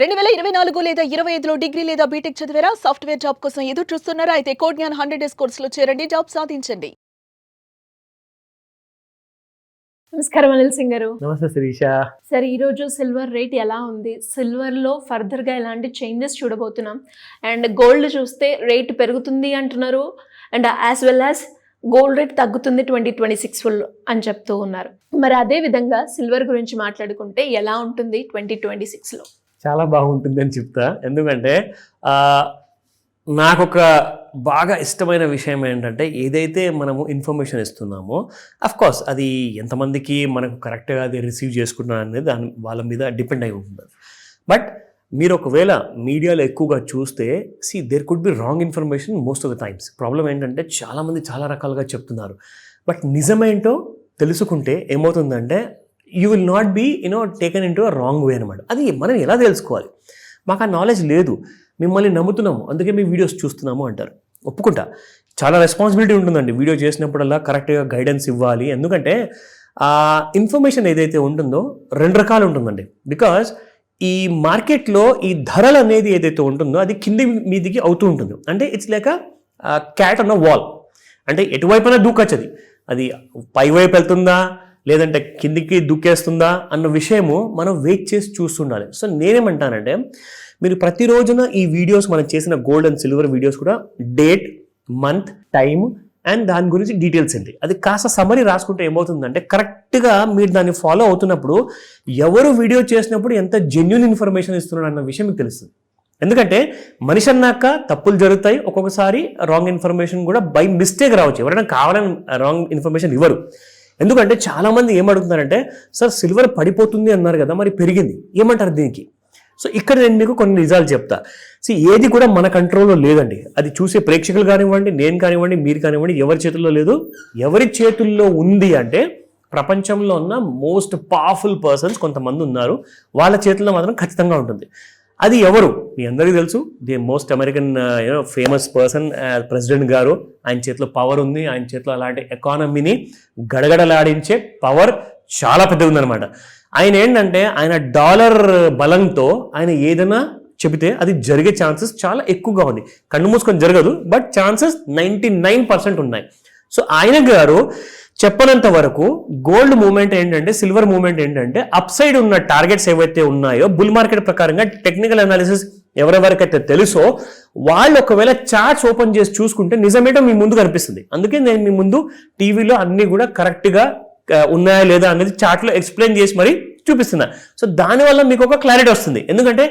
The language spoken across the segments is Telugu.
2024 లేదా 25లో డిగ్రీ లేదా బీటెక్ చదివారా? సాఫ్ట్‌వేర్ జాబ్ కోసం ఎదురు చూస్తున్నారా? అయితే కోడ్ జ్ఞాన్ 100 డేస్ కోర్సులో చేరండి, జాబ్ సాధించండి. నమస్కారం అనిల్ సింగ్ గారు. నమస్తే శిరీష. సార్, ఈరోజు సిల్వర్ రేట్ ఎలా ఉంది? సిల్వర్లో ఫర్దర్గా ఎలాంటి చేంజెస్ చూడబోతున్నాం? అండ్ గోల్డ్ చూస్తే రేట్ పెరుగుతుంది అంటున్నారు, and as well as gold rate తగ్గుతుంది 2026 ఫుల్ అని చెప్తూ ఉన్నారు. మరి అదే విధంగా సిల్వర్ గురించి మాట్లాడుకుంటే ఎలా ఉంటుంది 2026లో? చాలా బాగుంటుంది అని చెప్తా. ఎందుకంటే నాకు ఒక బాగా ఇష్టమైన విషయం ఏంటంటే, ఏదైతే మనము ఇన్ఫర్మేషన్ ఇస్తున్నామో కోర్స్ అది ఎంతమందికి మనకు కరెక్ట్గా అది రిసీవ్ చేసుకుంటున్నాం అనేది వాళ్ళ మీద డిపెండ్ అయి ఉంటుంది. బట్ మీరు ఒకవేళ మీడియాలో ఎక్కువగా చూస్తే there could be wrong information most of the times. Problem ఏంటంటే చాలామంది చాలా రకాలుగా చెప్తున్నారు. బట్ నిజమేంటో తెలుసుకుంటే ఏమవుతుందంటే you will not be taken into a wrong way అనమాట. అది మనం ఎలా తెలుసుకోవాలి? మాకు ఆ నాలెడ్జ్ లేదు, మిమ్మల్ని నమ్ముతున్నాము, అందుకే మీ వీడియోస్ చూస్తున్నాము అంటారు. ఒప్పుకుంటా, చాలా రెస్పాన్సిబిలిటీ ఉంటుందండి వీడియో చేసినప్పుడల్లా కరెక్ట్గా గైడెన్స్ ఇవ్వాలి. ఎందుకంటే ఆ ఇన్ఫర్మేషన్ ఏదైతే ఉంటుందో రెండు రకాలు ఉంటుందండి. బికాజ్ ఈ మార్కెట్లో ఈ ధరలు అనేది ఏదైతే ఉంటుందో అది కింది మీదికి అవుతూ ఉంటుంది. అంటే it's like a cat on a wall. అంటే ఎటువైపున దూకొచ్చది, అది పైవైపు వెళ్తుందా లేదంటే కిందికి దూకేస్తుందా అన్న విషయము మనం వెయిట్ చేసి చూస్తుండాలి. సో నేనేమంటానంటే, మీరు ప్రతిరోజున ఈ వీడియోస్ మనం చేసిన గోల్డ్ అండ్ సిల్వర్ వీడియోస్ కూడా డేట్, మంత్, టైమ్ అండ్ దాని గురించి డీటెయిల్స్ ఏంటి అది కాస్త సమరీ రాసుకుంటే ఏమవుతుందంటే, కరెక్ట్గా మీరు దాన్ని ఫాలో అవుతున్నప్పుడు ఎవరు వీడియో చేసినప్పుడు ఎంత జెన్యూన్ ఇన్ఫర్మేషన్ ఇస్తున్నాడు అన్న విషయం మీకు తెలుస్తుంది. ఎందుకంటే మనిషి అన్నాక తప్పులు జరుగుతాయి, ఒక్కొక్కసారి రాంగ్ ఇన్ఫర్మేషన్ కూడా బై మిస్టేక్ రావచ్చు. ఎవరైనా కావాలని రాంగ్ ఇన్ఫర్మేషన్ ఇవ్వరు. ఎందుకంటే చాలామంది ఏమడుగుతున్నారంటే, సార్ సిల్వర్ పడిపోతుంది అన్నారు కదా, మరి పెరిగింది, ఏమంటారు దీనికి? సో ఇక్కడ నేను మీకు కొన్ని నిజాలు చెప్తా. ఏది కూడా మన కంట్రోల్లో లేదండి. అది చూసే ప్రేక్షకులు కానివ్వండి, నేను కానివ్వండి, మీరు కానివ్వండి, ఎవరి చేతుల్లో లేదు. ఎవరి చేతుల్లో ఉంది అంటే, ప్రపంచంలో ఉన్న మోస్ట్ పవర్ఫుల్ పర్సన్స్ కొంతమంది ఉన్నారు, వాళ్ళ చేతుల్లో మాత్రం ఖచ్చితంగా ఉంటుంది. అది ఎవరు మీ అందరికీ తెలుసు. The most American famous person president గారు. ఆయన చేతిలో పవర్ ఉంది. ఆయన చేతిలో అలాంటి ఎకానమీని గడగడలాడించే పవర్ చాలా పెద్దగా ఉందన్నమాట. ఆయన ఏంటంటే, ఆయన డాలర్ బలంతో ఆయన ఏదైనా చెబితే అది జరిగే ఛాన్సెస్ చాలా ఎక్కువగా ఉంది. కళ్ళు మూసుకొని జరగదు, బట్ ఛాన్సెస్ 99% ఉన్నాయి. సో ఆయన గారు చెప్పనంత వరకు గోల్డ్ మూవ్మెంట్ ఏంటంటే, సిల్వర్ మూవ్మెంట్ ఏంటంటే, అప్ సైడ్ ఉన్న టార్గెట్స్ ఏవైతే ఉన్నాయో బుల్ మార్కెట్ ప్రకారంగా టెక్నికల్ అనాలిసిస్ ఎవరెవరికైతే తెలుసో వాళ్ళు ఒకవేళ చార్ట్స్ ఓపెన్ చేసి చూసుకుంటే నిజమేటో మీ ముందు కనిపిస్తుంది. అందుకే నేను మీ ముందు టీవీలో అన్ని కూడా కరెక్ట్గా ఉన్నాయా లేదా అనేది చార్ట్లో ఎక్స్ప్లెయిన్ చేసి మరి చూపిస్తున్నా. సో దానివల్ల మీకు ఒక క్లారిటీ వస్తుంది. ఎందుకంటే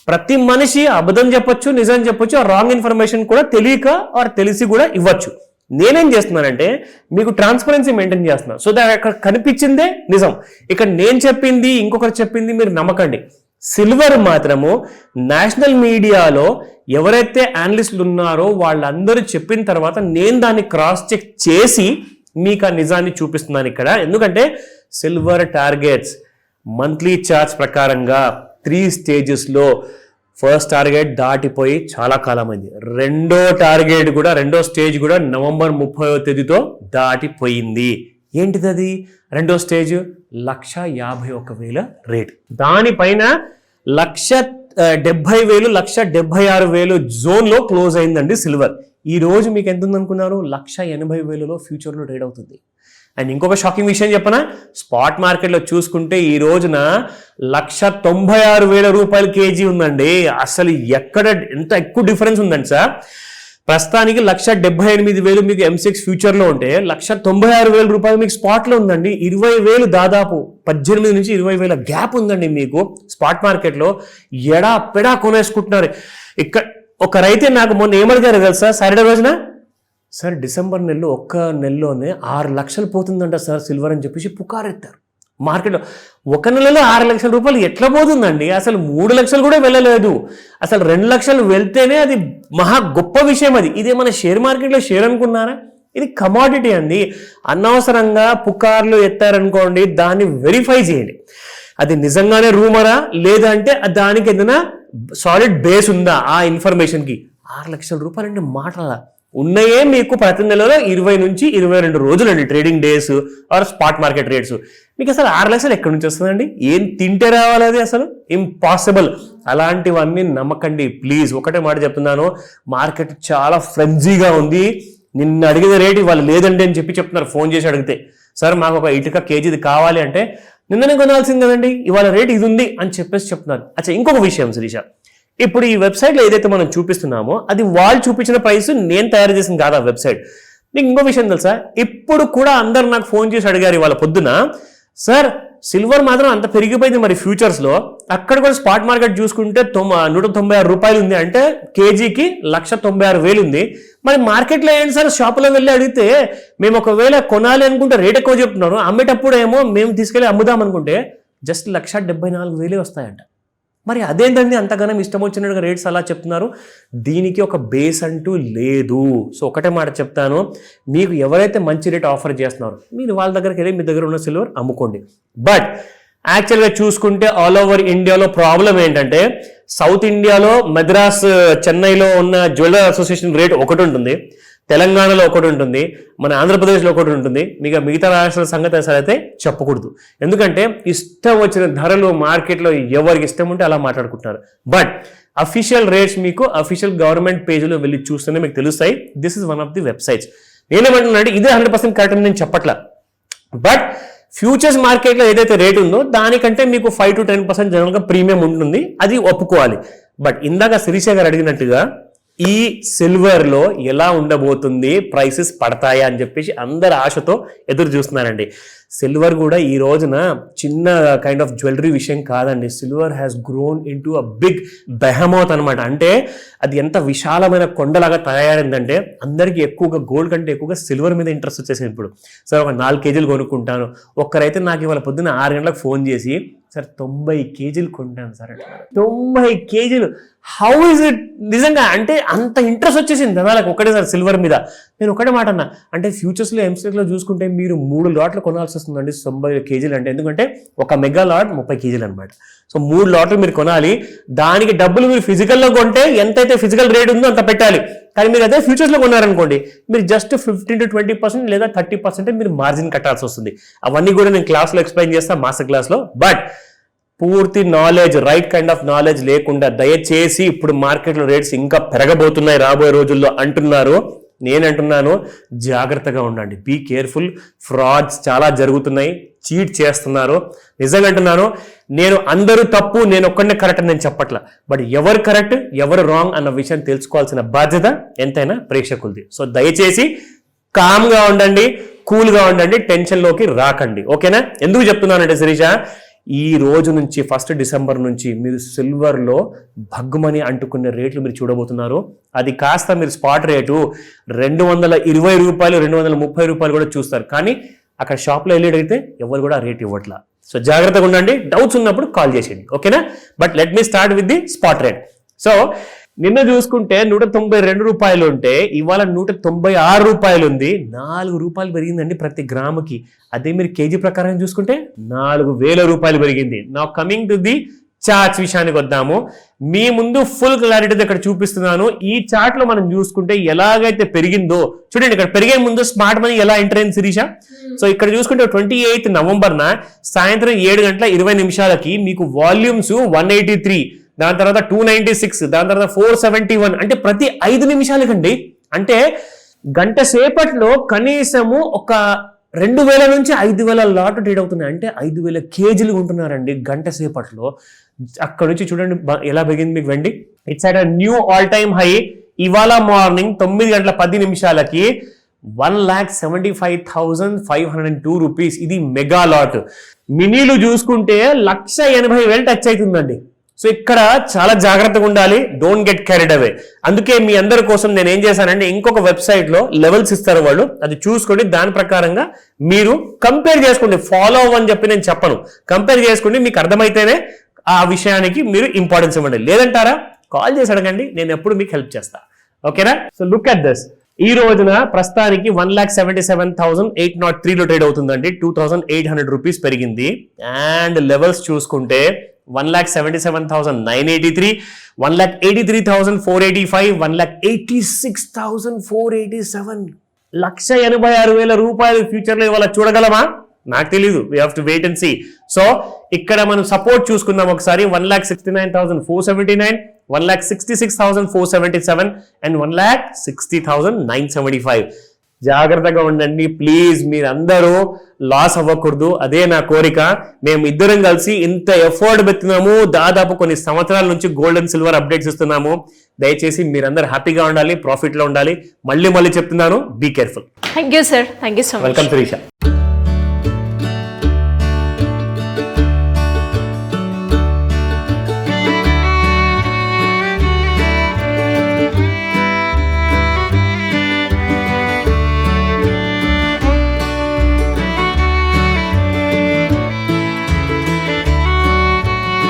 ప్రతి మనిషి అబద్ధం చెప్పొచ్చు, నిజం చెప్పొచ్చు, ఆ రాంగ్ ఇన్ఫర్మేషన్ కూడా తెలియక ఆర్ తెలిసి కూడా ఇవ్వచ్చు. నేనేం చేస్తున్నానంటే మీకు ట్రాన్స్పరెన్సీ మెయింటైన్ చేస్తున్నాను. సో దాని అక్కడ కనిపించిందే నిజం. ఇక్కడ నేను చెప్పింది ఇంకొకరు చెప్పింది మీరు నమ్మకండి. సిల్వర్ మాత్రము నేషనల్ మీడియాలో ఎవరైతే అనలిస్టులు ఉన్నారో వాళ్ళందరూ చెప్పిన తర్వాత నేను దాన్ని క్రాస్ చెక్ చేసి మీకు ఆ నిజాన్ని చూపిస్తున్నాను ఇక్కడ. ఎందుకంటే సిల్వర్ టార్గెట్స్ మంత్లీ చార్ట్స్ ప్రకారంగా 3 స్టేజెస్లో ఫస్ట్ టార్గెట్ దాటిపోయి చాలా కాలమైంది. రెండో స్టేజ్ కూడా నవంబర్ 30వ తేదీతో దాటిపోయింది. ఏంటిది అది? రెండో స్టేజ్ 1,51,000 రేట్. దానిపైన 1,70,000, 1,76,000 జోన్లో క్లోజ్ అయిందండి సిల్వర్. ఈ రోజు మీకు ఎంత ఉందనుకున్నారు? 1,80,000లో ఫ్యూచర్లో ట్రేడ్ అవుతుంది. అండ్ ఇంకొక షాకింగ్ విషయం చెప్పనా, స్పాట్ మార్కెట్లో చూసుకుంటే ఈ రోజున 1,96,000 రూపాయలు కేజీ ఉందండి. అసలు ఎక్కడ ఎంత ఎక్కువ డిఫరెన్స్ ఉందండి సార్. ప్రస్తుతానికి 1,78,000 మీకు M6 ఫ్యూచర్లో ఉంటే 1,96,000 రూపాయలు మీకు స్పాట్లో ఉందండి. 20,000 దాదాపు 18 నుంచి 20,000 గ్యాప్ ఉందండి మీకు స్పాట్ మార్కెట్లో. ఎడా పెడా కొనేసుకుంటున్నారు. ఇక్కడ ఒక రైతే నాకు మొన్న ఏమడిగారు తెలుసా సాటర్డే రోజున, సార్ డిసెంబర్ నెలలో ఒక్క నెలలోనే 6 లక్షలు పోతుందంట సార్ సిల్వర్ అని చెప్పేసి పుకారెత్తారు మార్కెట్లో. ఒక నెలలో 6 లక్షల రూపాయలు ఎట్లా పోతుందండి? అసలు 3 లక్షలు కూడా వెళ్ళలేదు. అసలు 2 లక్షలు వెళ్తేనే అది మహా గొప్ప విషయం. అది ఇదేమన్నా షేర్ మార్కెట్లో షేర్ అనుకున్నారా? ఇది కమాడిటీ అండి. అనవసరంగా పుకార్లు ఎత్తారనుకోండి, దాన్ని వెరిఫై చేయండి. అది నిజంగానే రూమరా లేదంటే దానికి ఏదైనా సాలిడ్ బేస్ ఉందా ఆ ఇన్ఫర్మేషన్కి. 6 లక్షల రూపాయలు అంటే మాటలా ఉన్నాయే మీకు ప్రతి నెలలో 20 నుంచి 22 రోజులండి trading days are spot market rates. మీకు అసలు 6 లక్షలు ఎక్కడి నుంచి వస్తుందండి? ఏం తింటే రావాలి అది? అసలు ఇంపాసిబుల్. అలాంటివన్నీ నమ్మకండి ప్లీజ్. ఒకటే మాట చెప్తున్నాను, మార్కెట్ చాలా ఫ్రెంజీగా ఉంది. నిన్న అడిగిన రేట్ ఇవాళ లేదండి అని చెప్తున్నారు. ఫోన్ చేసి అడిగితే, సార్ మాకు ఒక ఇటుక కేజీది కావాలి అంటే, నిన్ననే కొనాల్సింది కదండి, ఇవాళ రేట్ ఇది ఉంది అని చెప్తున్నారు. అచ్చా, ఇంకొక విషయం శిరీష, ఇప్పుడు ఈ వెబ్సైట్లో ఏదైతే మనం చూపిస్తున్నామో అది వాళ్ళు చూపించిన ప్రైస్, నేను తయారు చేసింది కాదు ఆ వెబ్సైట్. మీకు ఇంకో విషయం తెలుసా, ఇప్పుడు కూడా అందరు నాకు ఫోన్ చేసి అడిగారు ఇవాళ పొద్దున, సార్ సిల్వర్ మాత్రం అంత పెరిగిపోయింది మరి ఫ్యూచర్స్లో, అక్కడ కూడా స్పాట్ మార్కెట్ చూసుకుంటే 196 రూపాయలు ఉంది, అంటే కేజీకి 196,000 ఉంది. మరి మార్కెట్లో ఏంటి సార్, షాపులో వెళ్ళి అడిగితే మేము ఒకవేళ కొనాలి అనుకుంటే రేట్ ఎక్కువ చెప్తున్నారు, అమ్మేటప్పుడు ఏమో మేము తీసుకెళ్ళి అమ్ముదాం అనుకుంటే జస్ట్ 174,000 వస్తాయంట. మరి అదేంటండి అంతగానం ఇష్టం వచ్చినట్టుగా రేట్స్ అలా చెప్తున్నారు? దీనికి ఒక బేస్ అంటూ లేదు. సో ఒకటే మాట చెప్తాను, మీకు ఎవరైతే మంచి రేట్ ఆఫర్ చేస్తున్నారో మీరు వాళ్ళ దగ్గరికి వెళ్ళి మీ దగ్గర ఉన్న సిల్వర్ అమ్ముకోండి. బట్ యాక్చువల్గా చూసుకుంటే ఆల్ ఓవర్ ఇండియాలో ప్రాబ్లం ఏంటంటే, సౌత్ ఇండియాలో మద్రాస్, చెన్నైలో ఉన్న జ్యువెలర్ అసోసియేషన్ రేట్ ఒకటి ఉంటుంది, తెలంగాణలో ఒకటి ఉంటుంది, మన ఆంధ్రప్రదేశ్లో ఒకటి ఉంటుంది, మిగతా రాష్ట్రాల సంగతి అసలు అయితే చెప్పకూడదు. ఎందుకంటే ఇష్టం వచ్చిన ధరలు మార్కెట్లో ఎవరికి ఇష్టం ఉంటే అలా మాట్లాడుకుంటున్నారు. బట్ అఫీషియల్ రేట్స్ మీకు అఫీషియల్ గవర్నమెంట్ పేజ్లో వెళ్ళి చూస్తేనే మీకు తెలుస్తాయి. This is one of the websites. నేనేమంటున్నా అంటే ఇదే 100% కరెక్ట్ అని నేను చెప్పట్లా. బట్ ఫ్యూచర్స్ మార్కెట్లో ఏదైతే రేట్ ఉందో దానికంటే మీకు 5 to 10% జనరల్గా ప్రీమియం ఉంటుంది, అది ఒప్పుకోవాలి. బట్ ఇందాక శిరీష గారు అడిగినట్టుగా ఈ సిల్వర్లో ఎలా ఉండబోతుంది, ప్రైసెస్ పడతాయా అని చెప్పేసి అందరు ఆశతో ఎదురు చూస్తున్నారండి. సిల్వర్ కూడా ఈ రోజున చిన్న కైండ్ ఆఫ్ జ్యువెలరీ విషయం కాదండి. Silver has grown into a big behemoth అనమాట. అంటే అది ఎంత విశాలమైన కొండలాగా తయారైందంటే అందరికీ ఎక్కువగా గోల్డ్ కంటే ఎక్కువగా సిల్వర్ మీద ఇంట్రెస్ట్ వచ్చేసింది. ఇప్పుడు సార్ ఒక 4 కేజీలు కొనుక్కుంటాను, ఒక్కరైతే నాకు ఇవాళ పొద్దున్న 6 గంటలకు ఫోన్ చేసి, సార్ 90 కేజీలు కొంటాను సార్ అంటున్నారు. 90 కేజీలు, హౌ ఇస్ ఇట్? నిజంగా అంటే అంత ఇంట్రెస్ట్ వచ్చేసింది జనాలకు ఒకటేసారి సిల్వర్ మీద. నేను ఒకటే మాట అన్నా, అంటే ఫ్యూచర్స్లో ఎంసెట్లో చూసుకుంటే మీరు 3 లాట్లు కొనాల్సి వస్తుందండి 90 కేజీలు అంటే. ఎందుకంటే ఒక మెగా లాట్ 30 కేజీలు అనమాట. సో 3 లాట్లు మీరు కొనాలి. దానికి డబ్బులు మీరు ఫిజికల్లో కొంటే ఎంతైతే ఫిజికల్ రేట్ ఉందో అంత పెట్టాలి. కానీ మీరు అదే ఫ్యూచర్స్లో కొన్నారనుకోండి, మీరు జస్ట్ 15 to 20% లేదా 30% మీరు మార్జిన్ కట్టాల్సి వస్తుంది. అవన్నీ కూడా నేను క్లాస్లో ఎక్స్ప్లెయిన్ చేస్తాను, మాస్టర్ క్లాస్లో. బట్ పూర్తి knowledge, right kind of knowledge లేకుండా దయచేసి ఇప్పుడు మార్కెట్లో రేట్స్ ఇంకా పెరగబోతున్నాయి రాబోయే రోజుల్లో అంటున్నారు. నేనంటున్నాను జాగ్రత్తగా ఉండండి, బీ కేర్ఫుల్. ఫ్రాడ్స్ చాలా జరుగుతున్నాయి, చీట్ చేస్తున్నారు. నిజంగా అంటున్నాను, నేను అందరూ తప్పు, నేను ఒక్కడే కరెక్ట్ అని నేను చెప్పట్లా. బట్ ఎవరు కరెక్ట్ ఎవరు రాంగ్ అన్న విషయం తెలుసుకోవాల్సిన బాధ్యత ఎంతైనా ప్రేక్షకులది. సో దయచేసి కామ్గా ఉండండి, కూల్గా ఉండండి, టెన్షన్లోకి రాకండి. ఓకేనా? ఎందుకు చెప్తున్నానంటే శిరీష, ఈ రోజు నుంచి 1 డిసెంబర్ నుంచి మీరు సిల్వర్లో భగ్గుమని అంటుకునే రేట్లు మీరు చూడబోతున్నారు. అది కాస్త మీరు స్పాట్ రేటు 220 రూపాయలు, 230 రూపాయలు కూడా చూస్తారు. కానీ అక్కడ షాప్లో వెళ్ళి అడిగితే ఎవరు కూడా రేట్ ఇవ్వట్లా. సో జాగ్రత్తగా ఉండండి, డౌట్స్ ఉన్నప్పుడు కాల్ చేసేయండి. ఓకేనా? But let me start with the spot rate. So నిన్న చూసుకుంటే 192 రూపాయలు ఉంటే ఇవాళ 196 రూపాయలు ఉంది. 4 రూపాయలు పెరిగిందండి ప్రతి గ్రాముకి. అదే మీరు కేజీ ప్రకారం చూసుకుంటే 4,000 రూపాయలు పెరిగింది. నా కమింగ్ టు ది చార్ట్స్ విషయానికి వద్దాము. మీ ముందు ఫుల్ క్లారిటీ ఇక్కడ చూపిస్తున్నాను. ఈ చార్ట్ లో మనం చూసుకుంటే ఎలాగైతే పెరిగిందో చూడండి. ఇక్కడ పెరిగే ముందు స్మార్ట్ మనీ ఎలా ఎంటర్ అయింది శిరీష? సో ఇక్కడ చూసుకుంటే 28 నవంబర్న సాయంత్రం 7:20 మీకు వాల్యూమ్స్ 183, దాని తర్వాత 296, దాని తర్వాత 471, అంటే ప్రతి 5 నిమిషాలకండి. అంటే గంట సేపట్లో కనీసము ఒక 2,000 నుంచి 5,000 లాట్లు ట్రేడ్ అవుతున్నాయి. అంటే 5,000 కేజీలు ఉంటున్నారండి గంట సేపట్లో. అక్కడ నుంచి చూడండి ఎలా పెరిగింది మీకు వెండి. It's at new all time high. ఇవాళ మార్నింగ్ 9:10 1,75,502 రూపీస్. ఇది మెగా లాట్. మినీలు చూసుకుంటే 1,80,000 టచ్ అవుతుందండి. సో ఇక్కడ చాలా జాగ్రత్తగా ఉండాలి, డోంట్ గెట్ క్యారీడ్ అవే. అందుకే మీ అందరి కోసం నేను ఏం చేశానంటే ఇంకొక వెబ్సైట్ లో లెవెల్స్ ఇస్తారు వాళ్ళు, అది చూసుకోండి. దాని ప్రకారంగా మీరు కంపేర్ చేసుకోండి. ఫాలో అవ్వని చెప్పి నేను చెప్పను, కంపేర్ చేసుకోండి. మీకు అర్థమైతేనే ఆ విషయానికి మీరు ఇంపార్టెన్స్ ఇవ్వండి. లేదంటారా కాల్ చేసి అడగండి, నేను ఎప్పుడు మీకు హెల్ప్ చేస్తా. ఓకేనా? So look at this. ఈ రోజున ప్రస్తుతానికి 1,77,803 లో ట్రేడ్ అవుతుందండి. 2,800 రూపీస్ పెరిగింది. అండ్ లెవెల్స్ చూసుకుంటే 1,77,983, 1,83,485, 1,86,487, 1,86,000 రూపాయలు ఫ్యూచర్లో ఇవాళ చూడగలమా? నాకు తెలీదు. We have to wait and see. So ఇక్కడ మనం సపోర్ట్ చూసుకుందాం ఒకసారి. 1,69,479, 1,66,477 అండ్ 1,60,975. జాగ్రత్తగా ఉండండి ప్లీజ్. మీరందరూ లాస్ అవ్వకూడదు, అదే నా కోరిక. మేము ఇద్దరం కలిసి ఇంత ఎఫర్ట్ పెట్టినాము, దాదాపు కొన్ని సంవత్సరాల నుంచి గోల్డ్ అండ్ సిల్వర్ అప్డేట్స్ ఇస్తున్నాము. దయచేసి మీరందరూ హ్యాపీగా ఉండాలి, ప్రాఫిట్లో ఉండాలి. మళ్ళీ చెప్తున్నాను, be careful. Thank you sir, thank you so much. Welcome Sirisha.